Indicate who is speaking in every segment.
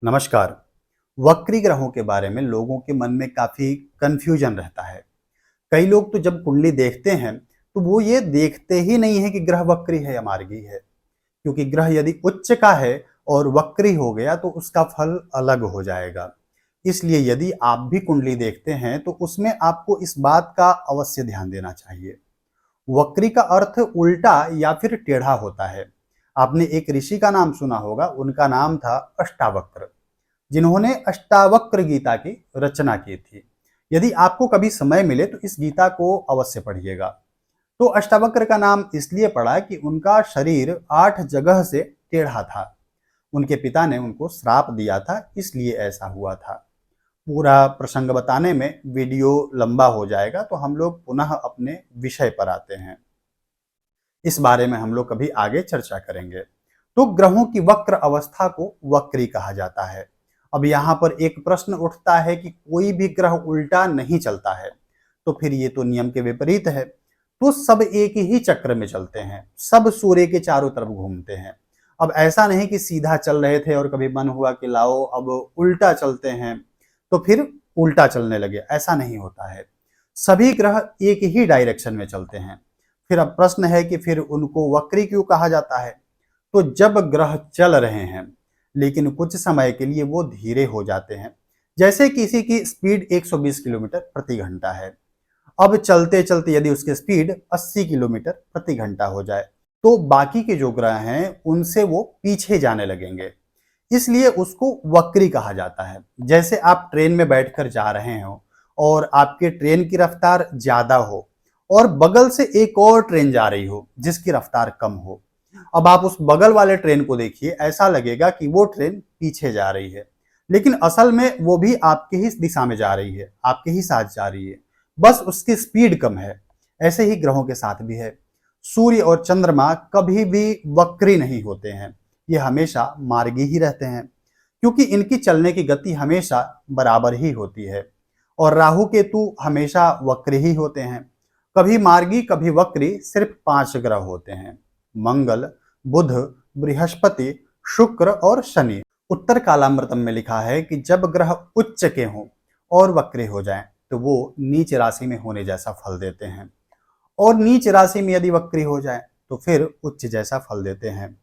Speaker 1: नमस्कार। वक्री ग्रहों के बारे में लोगों के मन में काफी कंफ्यूजन रहता है। कई लोग तो जब कुंडली देखते हैं तो वो ये देखते ही नहीं है कि ग्रह वक्री है या मार्गी है, क्योंकि ग्रह यदि उच्च का है और वक्री हो गया तो उसका फल अलग हो जाएगा। इसलिए यदि आप भी कुंडली देखते हैं तो उसमें आपको इस बात का अवश्य ध्यान देना चाहिए। वक्री का अर्थ उल्टा या फिर टेढ़ा होता है। आपने एक ऋषि का नाम सुना होगा, उनका नाम था अष्टावक्र, जिन्होंने अष्टावक्र गीता की रचना की थी। यदि आपको कभी समय मिले तो इस गीता को अवश्य पढ़िएगा। तो अष्टावक्र का नाम इसलिए पड़ा कि उनका शरीर 8 जगह से टेढ़ा था। उनके पिता ने उनको श्राप दिया था, इसलिए ऐसा हुआ था। पूरा प्रसंग बताने में वीडियो लंबा हो जाएगा, तो हम लोग पुनः अपने विषय पर आते हैं। इस बारे में हम लोग कभी आगे चर्चा करेंगे। तो ग्रहों की वक्र अवस्था को वक्री कहा जाता है। अब यहाँ पर एक प्रश्न उठता है कि कोई भी ग्रह उल्टा नहीं चलता है, तो फिर ये तो नियम के विपरीत है। तो सब एक ही चक्र में चलते हैं, सब सूर्य के चारों तरफ घूमते हैं। अब ऐसा नहीं कि सीधा चल रहे थे और कभी मन हुआ कि लाओ अब उल्टा चलते हैं तो फिर उल्टा चलने लगे, ऐसा नहीं होता है। सभी ग्रह एक ही डायरेक्शन में चलते हैं। फिर अब प्रश्न है कि फिर उनको वक्री क्यों कहा जाता है। तो जब ग्रह चल रहे हैं लेकिन कुछ समय के लिए वो धीरे हो जाते हैं, जैसे किसी की स्पीड 120 किलोमीटर प्रति घंटा है, अब चलते चलते यदि उसकी स्पीड 80 किलोमीटर प्रति घंटा हो जाए तो बाकी के जो ग्रह हैं उनसे वो पीछे जाने लगेंगे, इसलिए उसको वक्री कहा जाता है। जैसे आप ट्रेन में बैठकर जा रहे हो और आपके ट्रेन की रफ्तार ज्यादा हो और बगल से एक और ट्रेन जा रही हो जिसकी रफ्तार कम हो। अब आप उस बगल वाले ट्रेन को देखिए, ऐसा लगेगा कि वो ट्रेन पीछे जा रही है, लेकिन असल में वो भी आपके ही दिशा में जा रही है, आपके ही साथ जा रही है, बस उसकी स्पीड कम है। ऐसे ही ग्रहों के साथ भी है। सूर्य और चंद्रमा कभी भी वक्री नहीं होते हैं, ये हमेशा मार्गी ही रहते हैं, क्योंकि इनकी चलने की गति हमेशा बराबर ही होती है। और राहु केतु हमेशा वक्री ही होते हैं, कभी मार्गी कभी वक्री सिर्फ 5 ग्रह होते हैं, मंगल, बुध, बृहस्पति, शुक्र और शनि। उत्तर कालामृतम में लिखा है कि जब ग्रह उच्च के हों और वक्री हो जाएं तो वो नीच राशि में होने जैसा फल देते हैं, और नीच राशि में यदि वक्री हो जाए तो फिर उच्च जैसा फल देते हैं।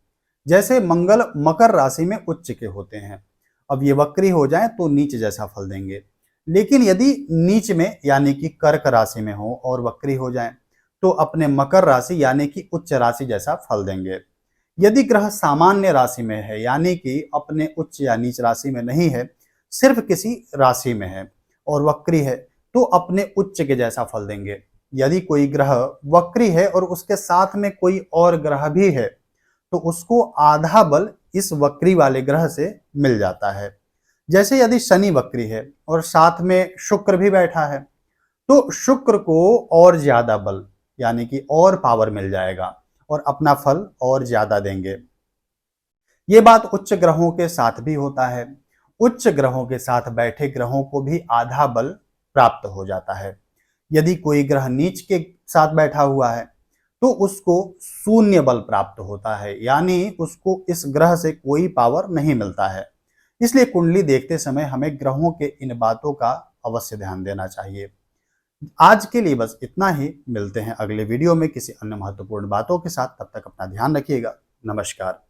Speaker 1: जैसे मंगल मकर राशि में उच्च के होते हैं, अब ये वक्री हो जाए तो नीच जैसा फल देंगे। लेकिन यदि नीच में यानी कि कर्क राशि में हो और वक्री हो जाए तो अपने मकर राशि यानी कि उच्च राशि जैसा फल देंगे। यदि ग्रह सामान्य राशि में है यानी कि अपने उच्च या नीच राशि में नहीं है, सिर्फ किसी राशि में है और वक्री है, तो अपने उच्च के जैसा फल देंगे। यदि कोई ग्रह वक्री है और उसके साथ में कोई और ग्रह भी है तो उसको आधा बल इस वक्री वाले ग्रह से मिल जाता है। जैसे यदि शनि वक्री है और साथ में शुक्र भी बैठा है तो शुक्र को और ज्यादा बल यानी कि और पावर मिल जाएगा और अपना फल और ज्यादा देंगे। ये बात उच्च ग्रहों के साथ भी होता है। उच्च ग्रहों के साथ बैठे ग्रहों को भी आधा बल प्राप्त हो जाता है। यदि कोई ग्रह नीच के साथ बैठा हुआ है तो उसको शून्य बल प्राप्त होता है, यानी उसको इस ग्रह से कोई पावर नहीं मिलता है। इसलिए कुंडली देखते समय हमें ग्रहों के इन बातों का अवश्य ध्यान देना चाहिए। आज के लिए बस इतना ही। मिलते हैं अगले वीडियो में किसी अन्य महत्वपूर्ण बातों के साथ। तब तक अपना ध्यान रखिएगा। नमस्कार।